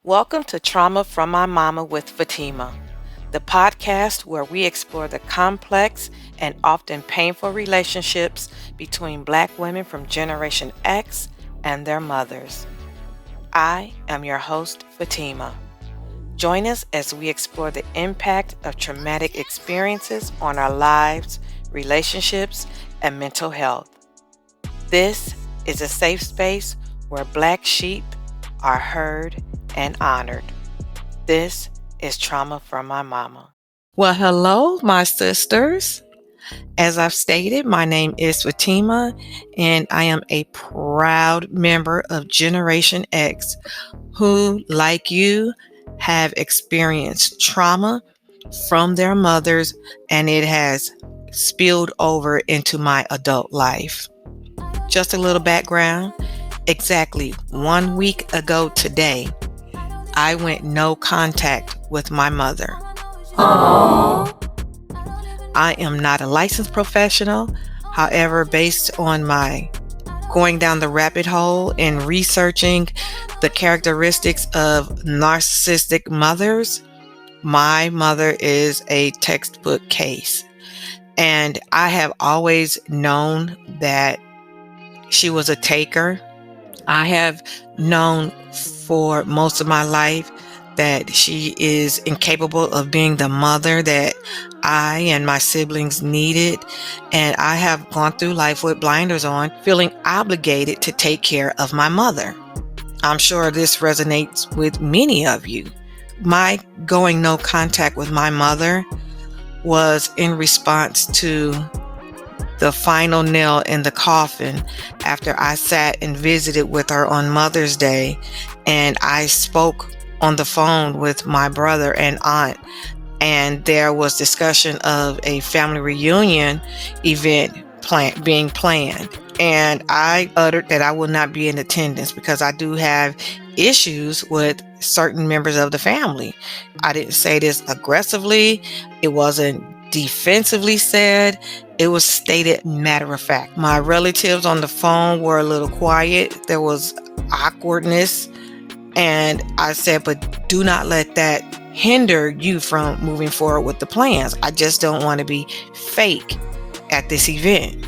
Welcome to Trauma from My Mama with Fatima, the podcast where we explore the complex and often painful relationships between Black women from Generation X and their mothers. I am your host, Fatima. Join us as we explore the impact of traumatic experiences on our lives, relationships, and mental health. This is a safe space where Black sheep are heard and honored. This is Trauma from My Mama. Well, hello, my sisters. As I've stated, my name is Fatima, and I am a proud member of Generation X who, like you, have experienced trauma from their mothers, and it has spilled over into my adult life. Just a little background. Exactly 1 week ago today, I went no contact with my mother. Aww. I am not a licensed professional. However, based on my going down the rabbit hole and researching the characteristics of narcissistic mothers, my mother is a textbook case. And I have always known that she was a taker. I have known for most of my life that she is incapable of being the mother that I and my siblings needed. And I have gone through life with blinders on, feeling obligated to take care of my mother. I'm sure this resonates with many of you. My going no contact with my mother was in response to the final nail in the coffin after I sat and visited with her on Mother's Day, and I spoke on the phone with my brother and aunt, and there was discussion of a family reunion event being planned, and I uttered that I would not be in attendance because I do have issues with certain members of the family. I didn't say this aggressively. It wasn't defensively said. It was stated matter of fact. My relatives on the phone were a little quiet. There was awkwardness. And I said, but do not let that hinder you from moving forward with the plans. I just don't want to be fake at this event.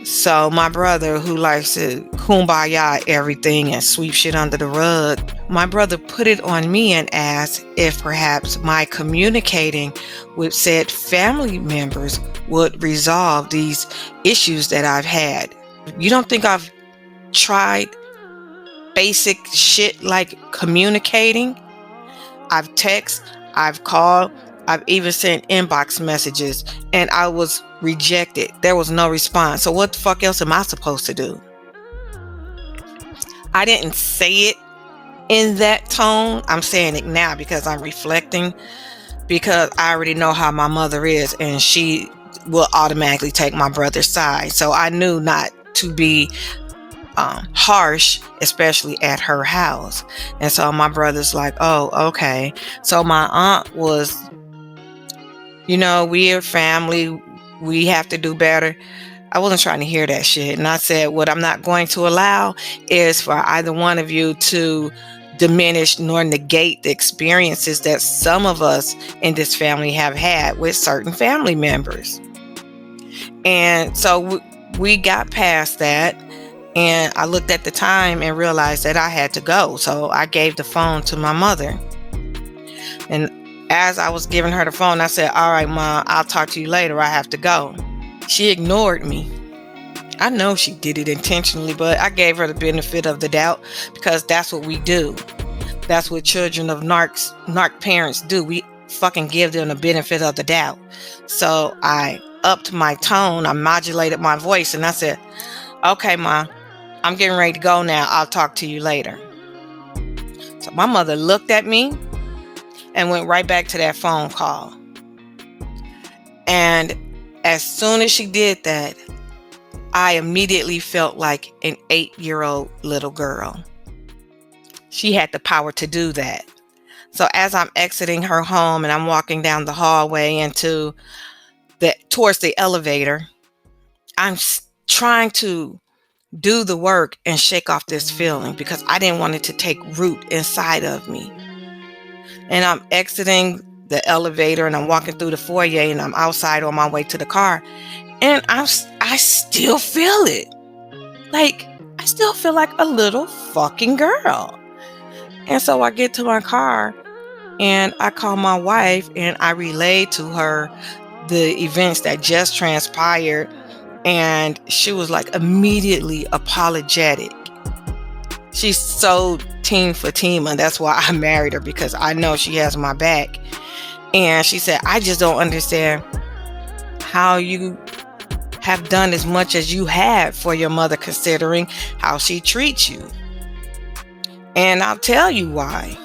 So my brother, who likes to kumbaya everything and sweep shit under the rug, my brother put it on me and asked if perhaps my communicating with said family members would resolve these issues that I've had. You don't think I've tried basic shit like communicating? I've texted, I've called, I've even sent inbox messages, and I was rejected. There was no response. So what the fuck else am I supposed to do? I didn't say it in that tone. I'm saying it now because I'm reflecting, because I already know how my mother is, and she will automatically take my brother's side. So I knew not to be harsh, especially at her house. And so my brother's like, oh, okay. So my aunt was, we're family, we have to do better. I wasn't trying to hear that shit. And I said, what I'm not going to allow is for either one of you to diminish nor negate the experiences that some of us in this family have had with certain family members. And so we got past that. And I looked at the time and realized that I had to go. So I gave the phone to my mother. And as I was giving her the phone, I said, all right, Ma, I'll talk to you later. I have to go. She ignored me. I know she did it intentionally, but I gave her the benefit of the doubt because that's what we do. That's what children of narc parents do. We fucking give them the benefit of the doubt. So I upped my tone. I modulated my voice and I said, okay, Ma, I'm getting ready to go now. I'll talk to you later. So my mother looked at me and went right back to that phone call. And as soon as she did that, I immediately felt like an 8-year-old little girl. She had the power to do that. So as I'm exiting her home and I'm walking down the hallway towards the elevator, I'm trying to do the work and shake off this feeling because I didn't want it to take root inside of me. And I'm exiting the elevator and I'm walking through the foyer and I'm outside on my way to the car. And I still feel it. Like, I still feel like a little fucking girl. And so I get to my car and I call my wife and I relay to her the events that just transpired. And she was like immediately apologetic. She's so Team Fatima. That's why I married her, because I know she has my back. And she said, I just don't understand how you have done as much as you have for your mother, considering how she treats you. And I'll tell you why.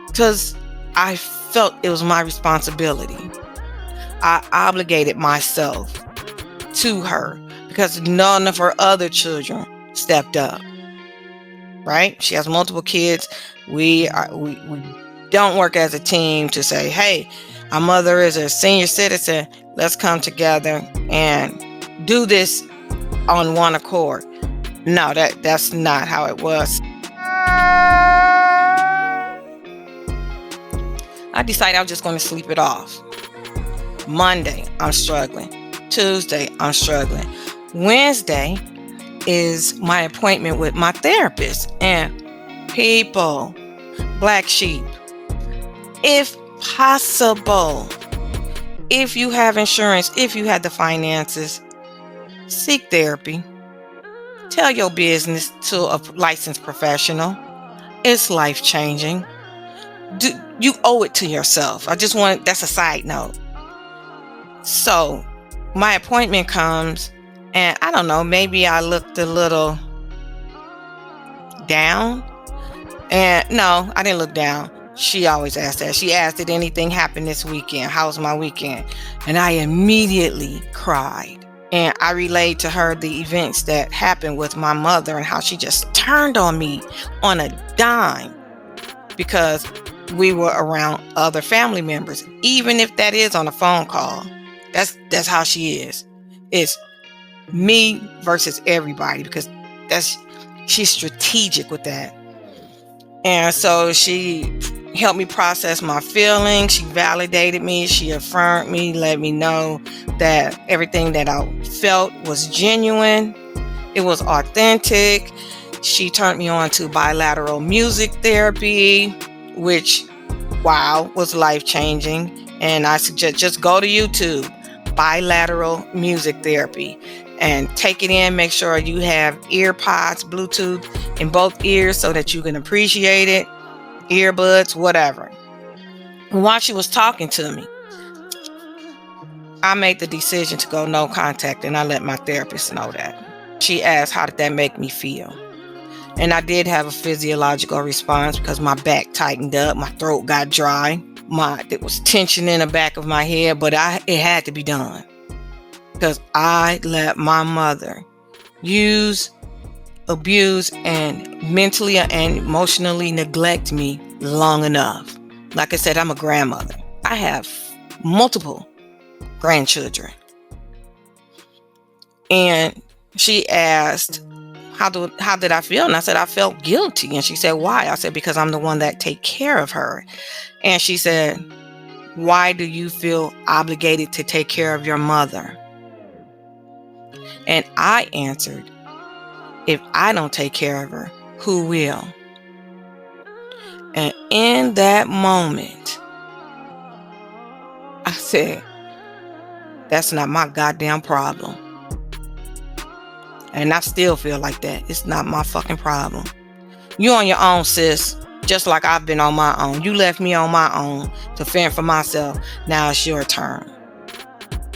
Because I felt it was my responsibility. I obligated myself to her because none of her other children stepped up. Right? She has multiple kids. We don't work as a team to say, hey, our mother is a senior citizen. Let's come together and do this on one accord. No, that's not how it was. I decided I was just going to sleep it off. Monday, I'm struggling. Tuesday, I'm struggling. Wednesday is my appointment with my therapist. And people, black sheep, if possible, if you have insurance, if you have the finances, seek therapy. Tell your business to a licensed professional. It's life-changing. You owe it to yourself. That's a side note. So my appointment comes and I don't know, maybe I looked a little down. And no, I didn't look down. She always asked that. She asked, did anything happen this weekend? How was my weekend? And I immediately cried. And I relayed to her the events that happened with my mother and how she just turned on me on a dime because we were around other family members. Even if that is on a phone call, that's how she is. It's me versus everybody, because she's strategic with that. And so she helped me process my feelings. She validated me. She affirmed me, let me know that everything that I felt was genuine. It was authentic. She turned me on to bilateral music therapy, which, wow, was life-changing. And I suggest just go to YouTube, bilateral music therapy, and take it in. Make sure you have ear pods, Bluetooth in both ears so that you can appreciate it, earbuds, whatever. And while she was talking to me, I made the decision to go no contact, and I let my therapist know that. She asked, how did that make me feel? And I did have a physiological response because my back tightened up, my throat got dry, there was tension in the back of my head, but it had to be done because I let my mother use, abuse, and mentally and emotionally neglect me long enough. Like I said, I'm a grandmother. I have multiple grandchildren. And she asked, how did I feel? And I said, I felt guilty. And she said, why? I said, because I'm the one that take care of her. And she said, why do you feel obligated to take care of your mother? And I answered, if I don't take care of her, who will? And in that moment, I said, that's not my goddamn problem. And I still feel like that. It's not my fucking problem. You on your own, sis. Just like I've been on my own. You left me on my own to fend for myself. Now it's your turn.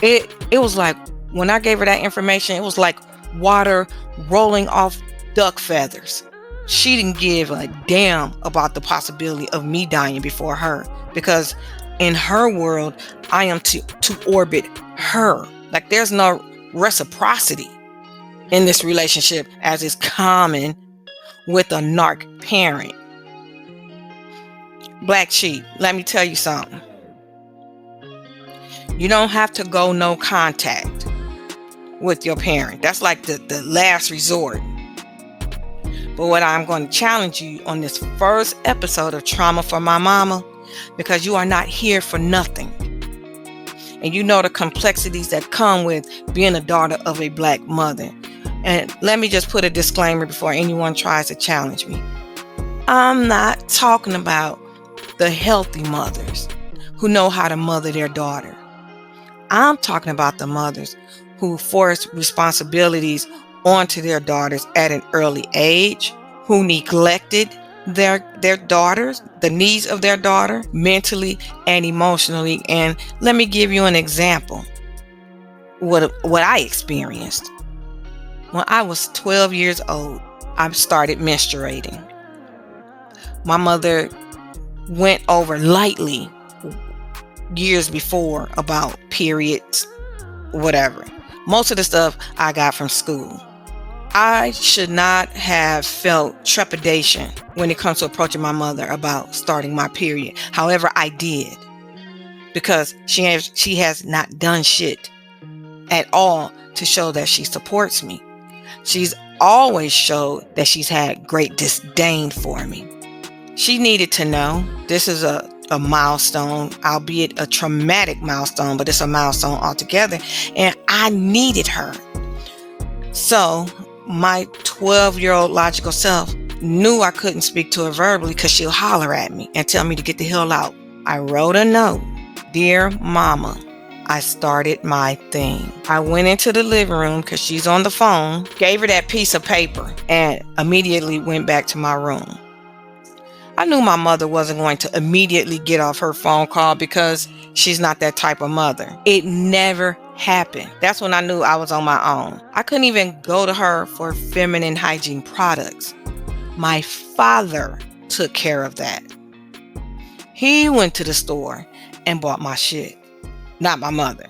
It was like, when I gave her that information, it was like water rolling off duck feathers. She didn't give a damn about the possibility of me dying before her, because in her world, I am to orbit her. Like, there's no reciprocity in this relationship, as is common with a narc parent. Black sheep, let me tell you something. You don't have to go no contact with your parent. That's like the last resort. But what I'm going to challenge you on this first episode of Trauma for My Mama, because you are not here for nothing. And you know the complexities that come with being a daughter of a black mother. And let me just put a disclaimer before anyone tries to challenge me. I'm not talking about the healthy mothers who know how to mother their daughter. I'm talking about the mothers who force responsibilities onto their daughters at an early age, who neglected their daughters, the needs of their daughter, mentally and emotionally. And let me give you an example. What I experienced. When I was 12 years old, I started menstruating. My mother went over lightly years before about periods, whatever. Most of the stuff I got from school. I should not have felt trepidation when it comes to approaching my mother about starting my period. However, I did, because she has not done shit at all to show that she supports me. She's always showed that she's had great disdain for me. She needed to know this is a milestone, albeit a traumatic milestone, but it's a milestone altogether. And I needed her. So my 12-year-old logical self knew I couldn't speak to her verbally because she'll holler at me and tell me to get the hell out. I wrote a note. Dear Mama, I started my thing. I went into the living room because she's on the phone, gave her that piece of paper, and immediately went back to my room. I knew my mother wasn't going to immediately get off her phone call because she's not that type of mother. It never happened. That's when I knew I was on my own. I couldn't even go to her for feminine hygiene products. My father took care of that. He went to the store and bought my shit, not my mother.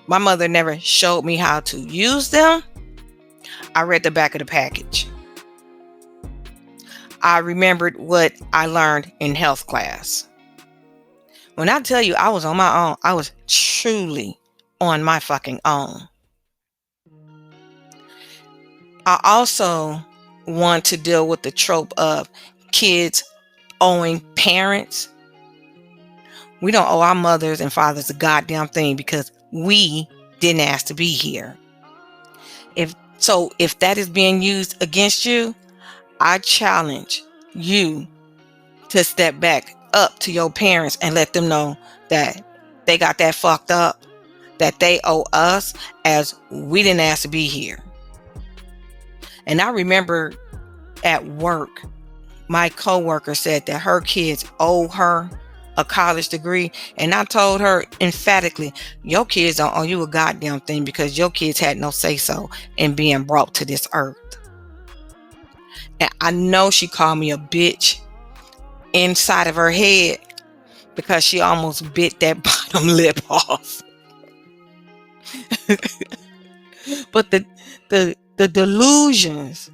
My mother never showed me how to use them. I read the back of the package. I remembered what I learned in health class. When I tell you I was on my own, I was truly on my fucking own. I also want to deal with the trope of kids owing parents. We don't owe our mothers and fathers a goddamn thing because we didn't ask to be here. If that is being used against you, I challenge you to step back up to your parents and let them know that they got that fucked up, that they owe us as we didn't ask to be here. And I remember at work, my coworker said that her kids owe her a college degree. And I told her emphatically, your kids don't owe you a goddamn thing because your kids had no say-so in being brought to this earth. And I know she called me a bitch inside of her head because she almost bit that bottom lip off. But the delusions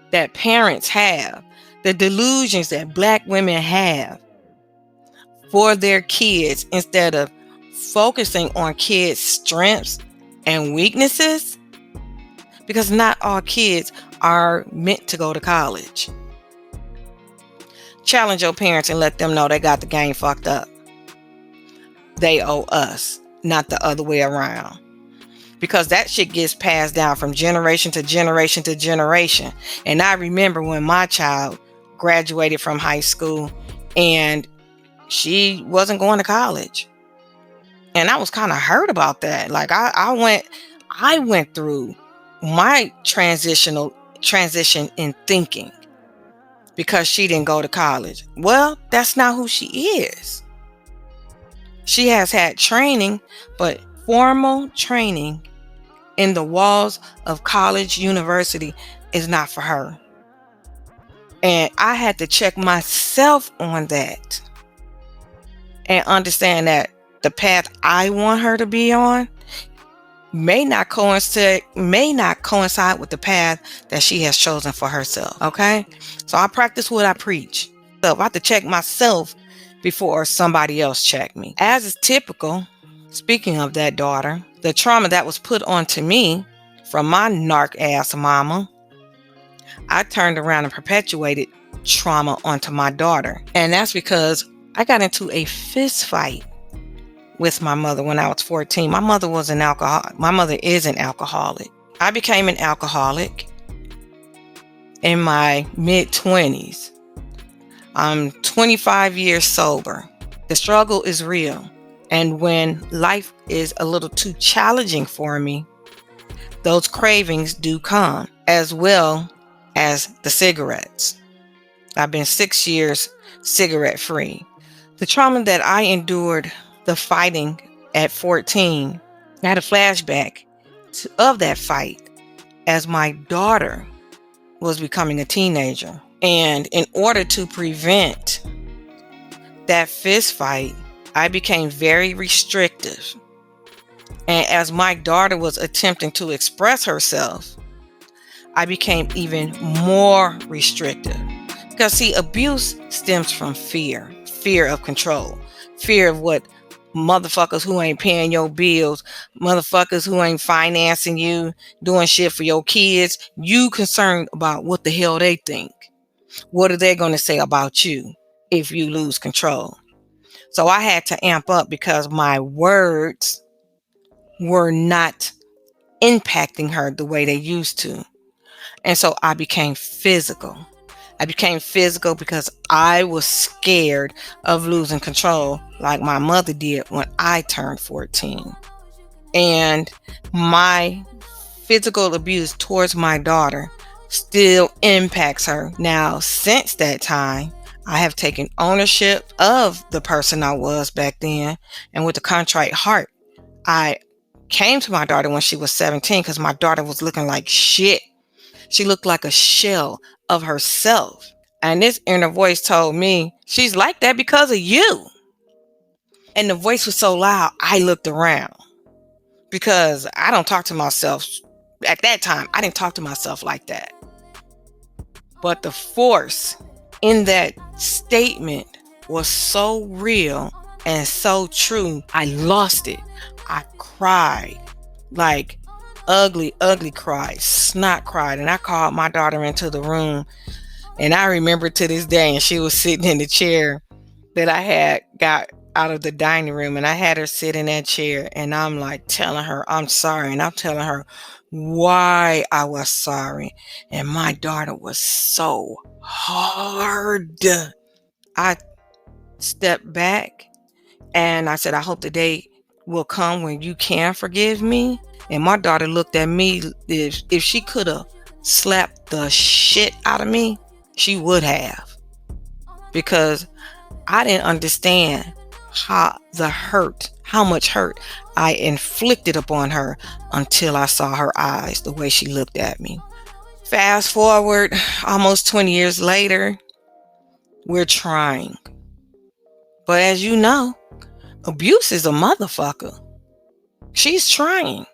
that parents have, the delusions that black women have for their kids, instead of focusing on kids' strengths and weaknesses, because not all kids are meant to go to college. Challenge your parents and let them know they got the game fucked up. They owe us, not the other way around. Because that shit gets passed down from generation to generation to generation. And I remember when my child graduated from high school and she wasn't going to college. And I was kind of hurt about that. Like I went through my transition in thinking because she didn't go to college. Well, that's not who she is. She has had training, but formal training in the walls of college, university is not for her. And I had to check myself on that and understand that the path I want her to be on may not coincide with the path that she has chosen for herself. Okay? So I practice what I preach. So I have to check myself before somebody else check me. As is typical, speaking of that daughter, the trauma that was put onto me from my narc ass mama I turned around and perpetuated trauma onto my daughter. And that's because I got into a fist fight with my mother when I was 14. My mother was an alcoholic. My mother is an alcoholic. I became an alcoholic in my mid 20s. I'm 25 years sober. The struggle is real. And when life is a little too challenging for me, those cravings do come, as well as the cigarettes. I've been 6 years cigarette free. The trauma that I endured, the fighting at 14, I had a flashback of that fight as my daughter was becoming a teenager. And in order to prevent that fist fight, I became very restrictive. And as my daughter was attempting to express herself, I became even more restrictive. Because see, abuse stems from fear of control, fear of what motherfuckers who ain't paying your bills, motherfuckers who ain't financing you, doing shit for your kids. You concerned about what the hell they think. What are they going to say about you if you lose control? So I had to amp up because my words were not impacting her the way they used to. And so I became physical. I became physical because I was scared of losing control like my mother did when I turned 14. And my physical abuse towards my daughter still impacts her. Now, since that time, I have taken ownership of the person I was back then. And with a contrite heart, I came to my daughter when she was 17 because my daughter was looking like shit. She looked like a shell of herself. And this inner voice told me, she's like that because of you. And the voice was so loud, I looked around because I don't talk to myself. At that time, I didn't talk to myself like that. But the force in that statement was so real and so true. I lost it. I cried, like ugly cried, snot cried. And I called my daughter into the room. And I remember to this day, and she was sitting in the chair that I had got out of the dining room, and I had her sit in that chair, and I'm like telling her I'm sorry, and I'm telling her why I was sorry. And my daughter was so hard. I stepped back and I said, I hope the day will come when you can forgive me. And my daughter looked at me. If she could have slapped the shit out of me, she would have. Because I didn't understand how much hurt I inflicted upon her until I saw her eyes, the way she looked at me. Fast forward almost 20 years later, we're trying. But as you know, abuse is a motherfucker. She's trying.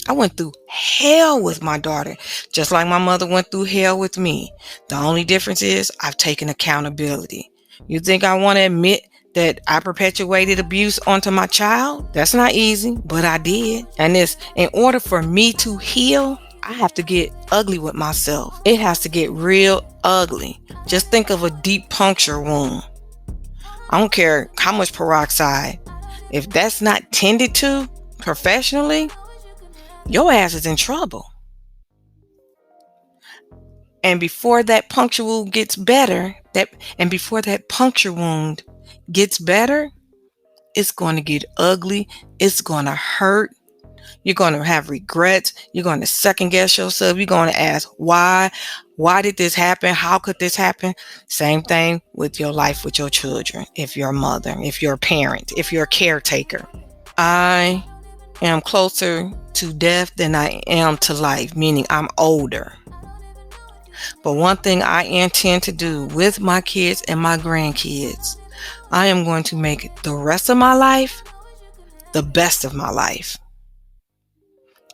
I went through hell with my daughter, just like my mother went through hell with me. The only difference is I've taken accountability. You think I want to admit that I perpetuated abuse onto my child? That's not easy, but I did. And it's in order for me to heal, I have to get ugly with myself. It has to get real ugly. Just think of a deep puncture wound. I don't care how much peroxide. If that's not tended to professionally, your ass is in trouble. And before that puncture wound gets better, it's going to get ugly. It's going to hurt. You're going to have regrets. You're going to second guess yourself. You're going to ask, why? Why did this happen? How could this happen? Same thing with your life with your children. If you're a mother, if you're a parent, if you're a caretaker. I am closer to death than I am to life, meaning I'm older. But one thing I intend to do with my kids and my grandkids, I am going to make the rest of my life the best of my life.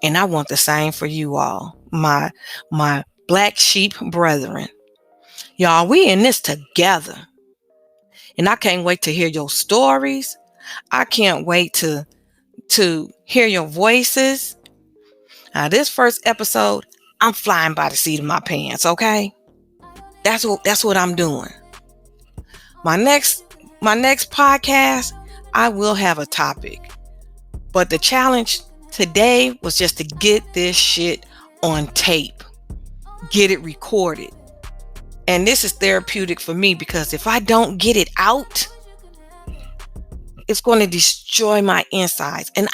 And I want the same for you all, my black sheep brethren. Y'all, we in this together. And I can't wait to hear your stories. I can't wait to hear your voices. Now, this first episode, I'm flying by the seat of my pants, okay? That's what I'm doing. My next podcast, I will have a topic. But the challenge today was just to get this shit on tape. Get it recorded. And this is therapeutic for me because if I don't get it out, it's going to destroy my insides. And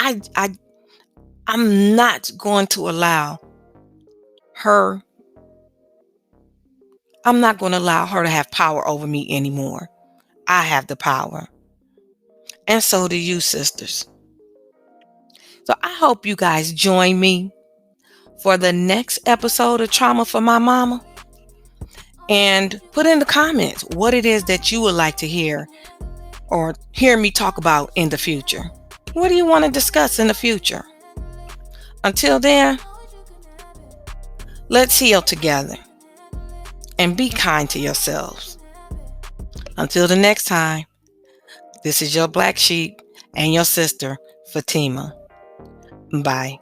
I'm not going to allow her I'm not going to allow her to have power over me anymore. I have the power. And so do you, sisters. So I hope you guys join me for the next episode of Trauma for My Mama. And put in the comments what it is that you would like to hear or hear me talk about in the future. What do you want to discuss in the future? Until then, let's heal together and be kind to yourselves. Until the next time, this is your Black Sheep and your sister, Fatima. Bye.